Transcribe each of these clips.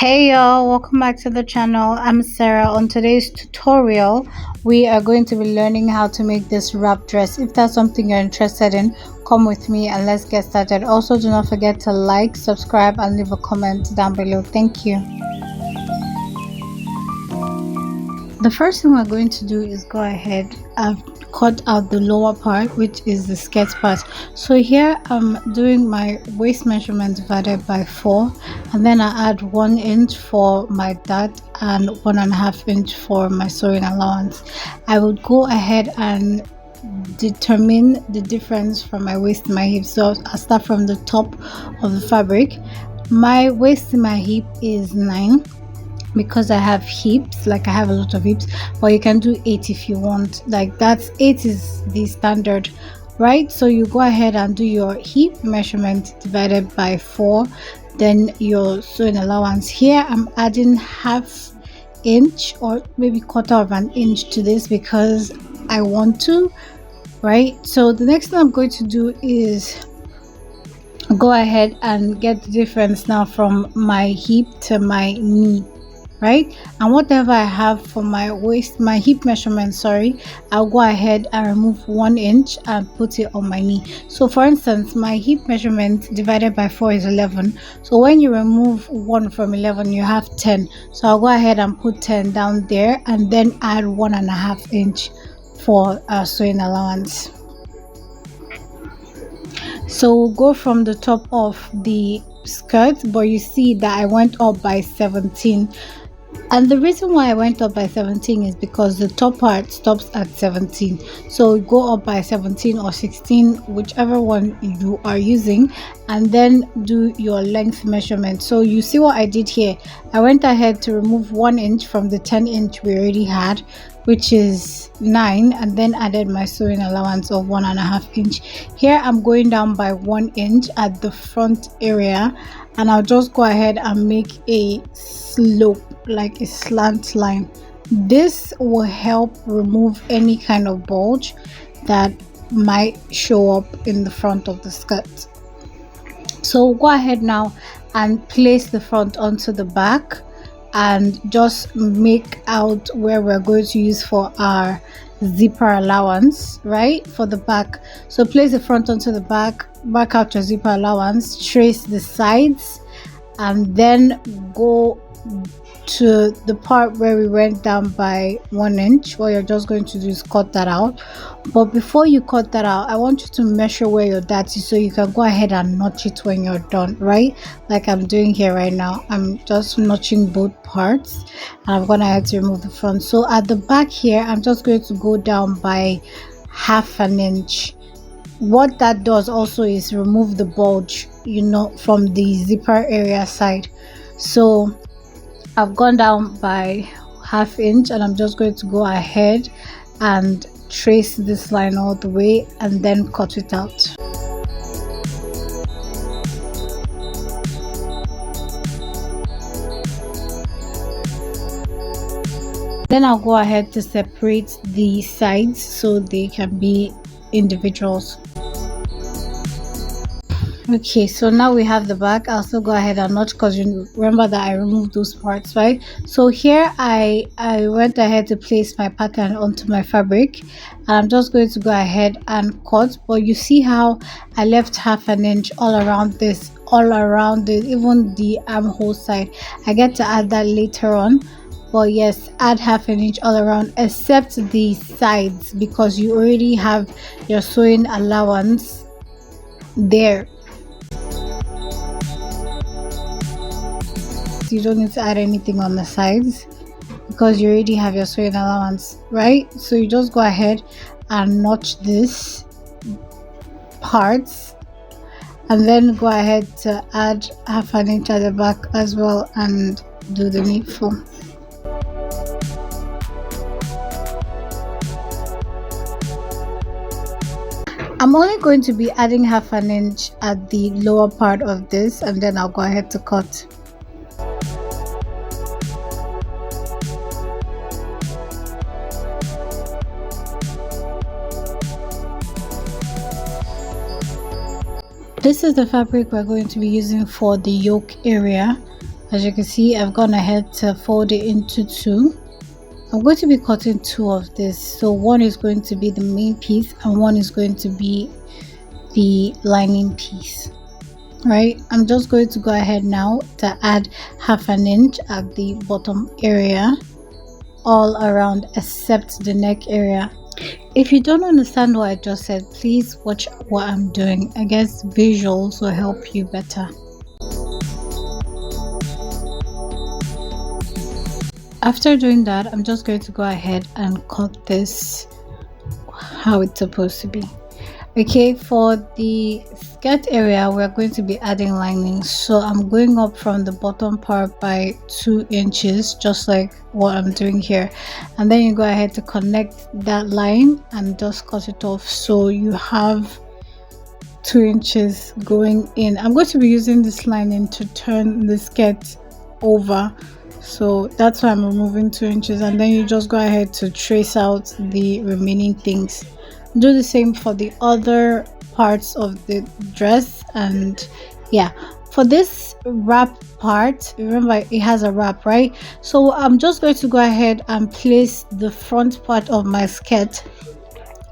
Hey y'all, welcome back to the channel. I'm Sarah. On today's tutorial, we are going to be learning how to make this wrap dress. If that's something you're interested in, come with me and let's get started. Also, do not forget to like, subscribe, and leave a comment down below. Thank you. The first thing we're going to do is go ahead and cut out the lower part, which is the skirt part. So here I'm doing my waist measurement divided by 4, and then I add 1 inch for my dart and 1.5 inch for my sewing allowance. I would go ahead and determine the difference from my waist to my hip. So I'll start from the top of the fabric. My waist to my hip is 9 because I have hips, like I have a lot of hips, but you can do 8 if you want. Like that's 8 is the standard, right? So you go ahead and do your hip measurement divided by 4, then your sewing allowance. Here I'm adding half inch or maybe quarter of an inch to this because I want to, right? So the next thing I'm going to do is go ahead and get the difference now from my hip to my knee, right? And whatever I have for my waist, my hip measurement, sorry, I'll go ahead and remove 1 inch and put it on my knee. So for instance, my hip measurement divided by 4 is 11. So when you remove 1 from 11, you have 10. So I'll go ahead and put 10 down there and then add 1.5 inch for sewing allowance. So we'll go from the top of the skirt, but you see that I went up by 17. And the reason why I went up by 17 is because the top part stops at 17. So go up by 17 or 16, whichever one you are using, and then do your length measurement. So you see what I did here. I went ahead to remove 1 inch from the 10 inch we already had, which is 9, and then added my sewing allowance of 1.5 inch. Here I'm going down by 1 inch at the front area, and I'll just go ahead and make a slope, like a slant line. This will help remove any kind of bulge that might show up in the front of the skirt. So go ahead now and place the front onto the back and just make out where we're going to use for our zipper allowance, right, for the back. So place the front onto the back, mark out your zipper allowance, trace the sides, and then go to the part where we went down by 1 inch. What you're just going to do is cut that out. But before you cut that out, I want you to measure where your dart is so you can go ahead and notch it when you're done, right? Like I'm doing here right now. I'm just notching both parts, and I'm gonna have to remove the front. So at the back here, I'm just going to go down by half an inch. What that does also is remove the bulge, you know, from the zipper area side. So I've gone down by half inch, and I'm just going to go ahead and trace this line all the way and then cut it out. Then I'll go ahead to separate the sides so they can be individuals. Okay, so now we have the back. I'll still go ahead and notch because you remember that I removed those parts, right? So here I went ahead to place my pattern onto my fabric, and I'm just going to go ahead and cut. But you see how I left half an inch all around this, all around it, even the armhole side. I get to add that later on. But yes, add half an inch all around except the sides because you already have your sewing allowance there. You don't need to add anything on the sides because you already have your sewing allowance, right? So you just go ahead and notch this parts, and then go ahead to add half an inch at the back as well and do the needful. I'm only going to be adding half an inch at the lower part of this, and then I'll go ahead to cut. This is the fabric we're going to be using for the yoke area. As you can see, I've gone ahead to fold it into two. I'm going to be cutting two of this, so one is going to be the main piece and one is going to be the lining piece. Right, I'm just going to go ahead now to add half an inch at the bottom area all around except the neck area. If you don't understand what I just said, please watch what I'm doing. I guess visuals will help you better. After doing that, I'm just going to go ahead and cut this how it's supposed to be. Okay, for the skirt area, we're going to be adding lining. So I'm going up from the bottom part by 2 inches, just like what I'm doing here. And then you go ahead to connect that line and just cut it off. So you have 2 inches going in. I'm going to be using this lining to turn the skirt over. So that's why I'm removing 2 inches. And then you just go ahead to trace out the remaining things. Do the same for the other parts of the dress. And yeah, for this wrap part, remember it has a wrap, right? So I'm just going to go ahead and place the front part of my skirt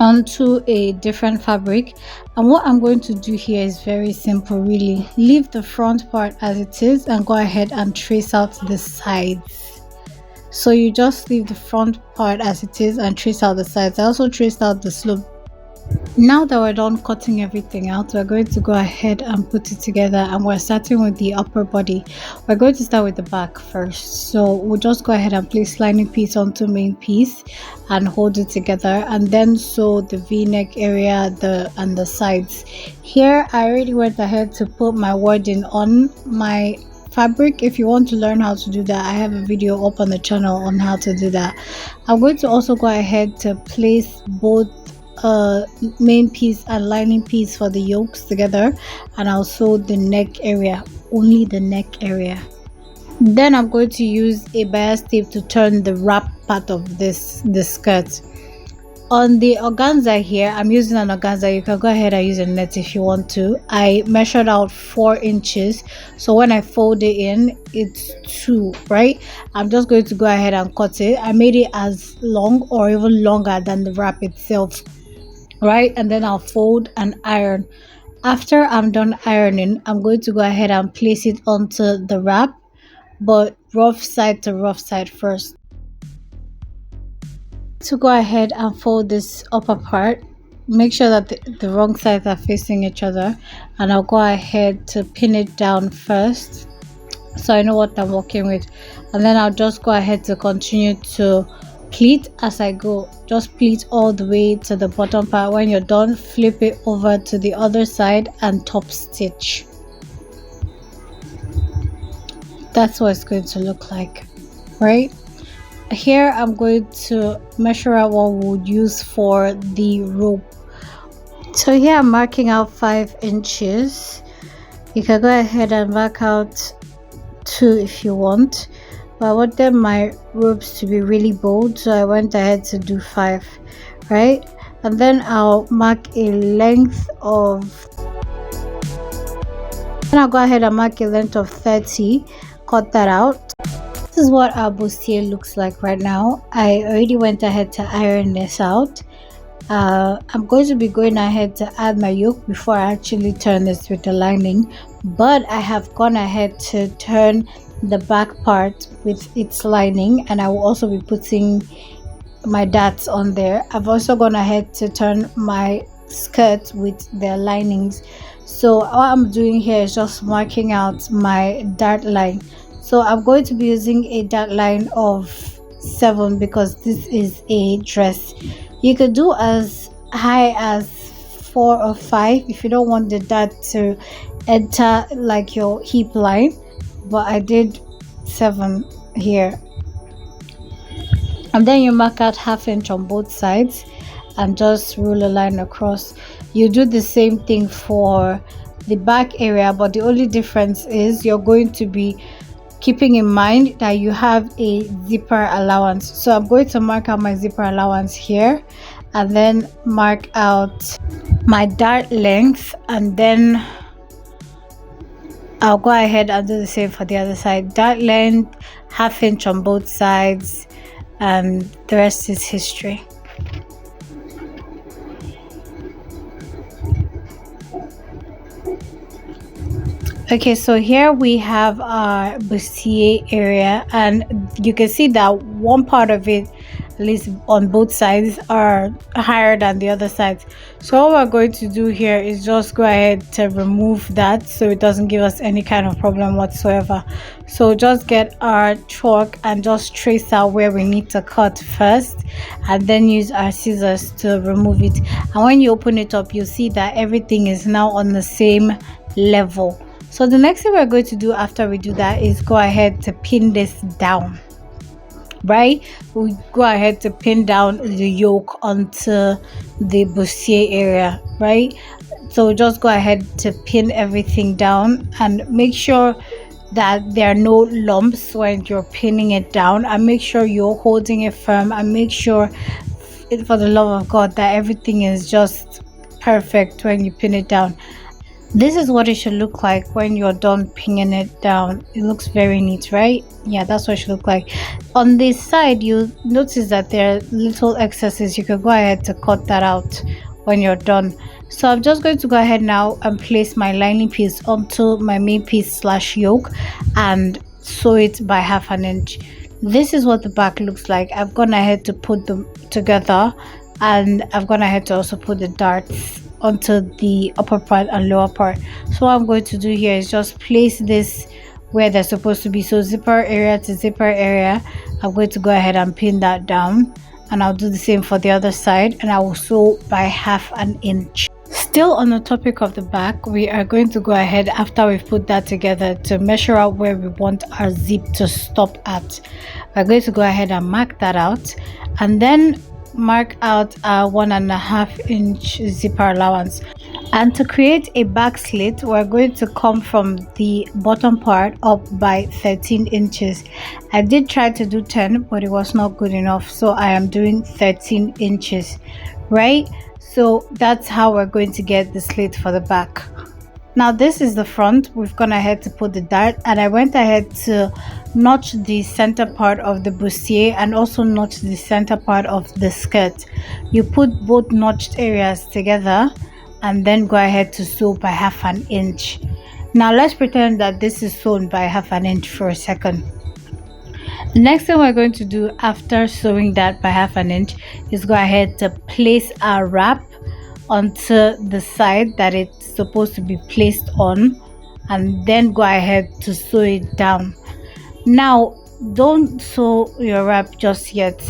onto a different fabric, and what I'm going to do here is very simple. Really, leave the front part as it is and go ahead and trace out the sides. So you just leave the front part as it is and trace out the sides. I also traced out the slope. Now that we're done cutting everything out, we're going to go ahead and put it together, and we're starting with the upper body. We're going to start with the back first. So we'll just go ahead and place lining piece onto main piece and hold it together, and then sew the v-neck area and the sides. Here I already went ahead to put my wording on my fabric. If you want to learn how to do that, I have a video up on the channel on how to do that. I'm going to also go ahead to place both main piece and lining piece for the yokes together, and I'll sew the neck area, only the neck area. Then I'm going to use a bias tape to turn the wrap part of the skirt. On the organza here, I'm using an organza. You can go ahead and use a net if you want to. I measured out 4 inches, so when I fold it in, it's 2, right? I'm just going to go ahead and cut it. I made it as long or even longer than the wrap itself, right? And then I'll fold and iron. After I'm done ironing, I'm going to go ahead and place it onto the wrap, but rough side to rough side first. To go ahead and fold this upper part, make sure that the wrong sides are facing each other, and I'll go ahead to pin it down first so I know what I'm working with, and then I'll just go ahead to continue to pleat as I go. Just pleat all the way to the bottom part. When you're done, flip it over to the other side and top stitch. That's what it's going to look like, right? Here I'm going to measure out what we would use for the rope. So here I'm marking out 5 inches. You can go ahead and mark out 2 if you want, but I wanted my ropes to be really bold, so I went ahead to do 5, right? And then I'll mark a length of, and I'll go ahead and mark a length of 30. Cut that out. This is what our bustier looks like right now. I already went ahead to iron this out. I'm going to be going ahead to add my yoke before I actually turn this with the lining, but I have gone ahead to turn the back part with its lining, and I will also be putting my darts on there. I've also gone ahead to turn my skirt with their linings. So what I'm doing here is just marking out my dart line. So I'm going to be using a dart line of 7 because this is a dress. You could do as high as 4 or 5 if you don't want the dart to enter like your hip line, but I did 7 here. And then you mark out 1/2 inch on both sides and just roll a line across. You do the same thing for the back area, but the only difference is you're going to be keeping in mind that you have a zipper allowance. So I'm going to mark out my zipper allowance here, and then mark out my dart length, and then I'll go ahead and do the same for the other side. Dart length, half inch on both sides, and the rest is history. Okay, so here we have our bustier area, and you can see that one part of it, at least on both sides, are higher than the other sides. So all we're going to do here is just go ahead to remove that so it doesn't give us any kind of problem whatsoever. So just get our chalk and just trace out where we need to cut first, and then use our scissors to remove it. And when you open it up, you'll see that everything is now on the same level. So the next thing we're going to do after we do that is go ahead to pin this down, right? We go ahead to pin down the yoke onto the bustier area, right? So just go ahead to pin everything down and make sure that there are no lumps when you're pinning it down, and make sure you're holding it firm, and make sure, for the love of God, that everything is just perfect when you pin it down. This is what it should look like when you're done pinning it down. It looks very neat, right? Yeah, that's what it should look like. On this side, you notice that there are little excesses. You can go ahead to cut that out when you're done. So I'm just going to go ahead now and place my lining piece onto my main piece / yoke and sew it by ½ inch. This is what the back looks like. I've gone ahead to put them together, and I've gone ahead to also put the darts onto the upper part and lower part. So what I'm going to do here is just place this where they're supposed to be. So zipper area to zipper area, I'm going to go ahead and pin that down, and I'll do the same for the other side, and I will sew by ½ inch. Still on the topic of the back, we are going to go ahead, after we've put that together, to measure out where we want our zip to stop at. We're going to go ahead and mark that out, and then mark out our 1½ inch zipper allowance. And to create a back slit, we're going to come from the bottom part up by 13 inches. I did try to do 10, but it was not good enough, so I am doing 13 inches, right? So that's how we're going to get the slit for the back. Now this is the front. We've gone ahead to put the dart, and I went ahead to notch the center part of the bustier and also notch the center part of the skirt. You put both notched areas together and then go ahead to sew by ½ inch. Now let's pretend that this is sewn by ½ inch for a second. The next thing we're going to do after sewing that by ½ inch is go ahead to place our wrap onto the side that it's supposed to be placed on, and then go ahead to sew it down. Now don't sew your wrap just yet.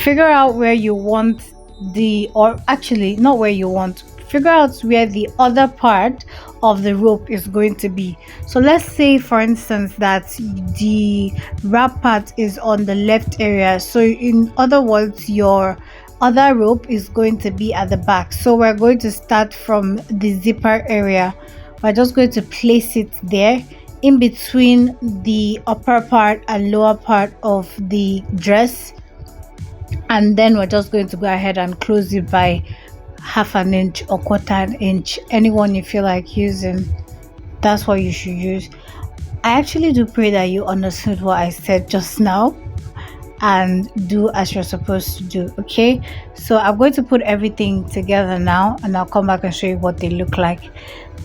Figure out where you want or actually not where you want, figure out where the other part of the rope is going to be. So let's say, for instance, that the wrap part is on the left area, so in other words, your other rope is going to be at the back. So we're going to start from the zipper area. We're just going to place it there in between the upper part and lower part of the dress, and then we're just going to go ahead and close it by ½ inch or ¼ inch, anyone you feel like using. That's what you should use. I actually do pray that you understood what I said just now and do as you're supposed to do. Okay, so I'm going to put everything together now, and I'll come back and show you what they look like.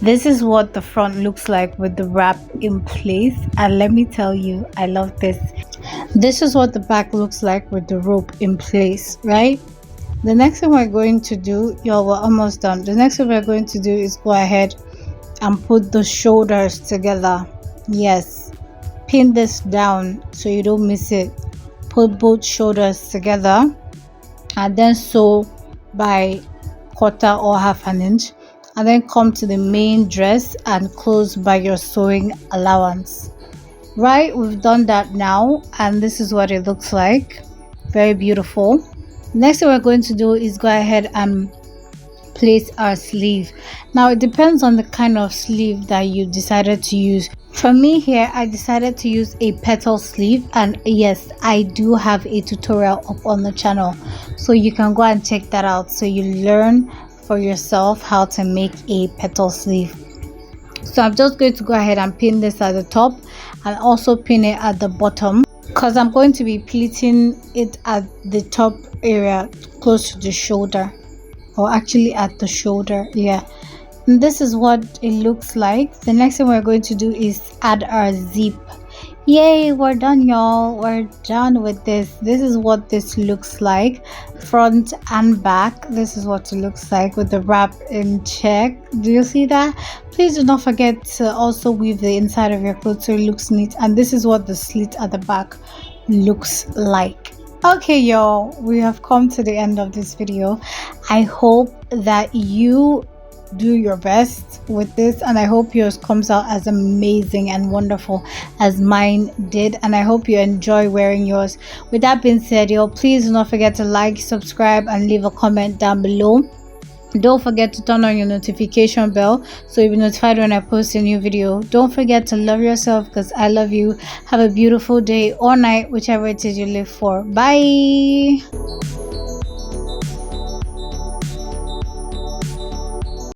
This is what the front looks like with the wrap in place, and let me tell you, I love this. This is what the back looks like with the rope in place, right? The next thing we're going to do, y'all, we're almost done. The next thing we're going to do is go ahead and put the shoulders together. Yes, pin this down so you don't miss it. Put both shoulders together and then sew by ¼ or ½ inch, and then come to the main dress and close by your sewing allowance. Right, we've done that now, and this is what it looks like. Very beautiful. Next thing we're going to do is go ahead and place our sleeve. Now it depends on the kind of sleeve that you decided to use. For me here, I decided to use a petal sleeve, and yes, I do have a tutorial up on the channel, so you can go and check that out so you learn for yourself how to make a petal sleeve. So I'm just going to go ahead and pin this at the top and also pin it at the bottom, because I'm going to be pleating it at the top area close to the shoulder, or actually at the shoulder. Yeah, and this is what it looks like. The next thing we're going to do is add our zip. Yay, we're done, y'all. We're done with this. This is what this looks like, front and back. This is what it looks like with the wrap in check. Do you see that? Please do not forget to also weave the inside of your clothes so it looks neat. And this is what the slit at the back looks like. Okay, y'all, we have come to the end of this video. I hope that you do your best with this, and I hope yours comes out as amazing and wonderful as mine did, and I hope you enjoy wearing yours. With that being said, y'all, please do not forget to like, subscribe, and leave a comment down below. Don't forget to turn on your notification bell so you'll be notified when I post a new video. Don't forget to love yourself, because I love you. Have a beautiful day or night, whichever it is you live for. Bye.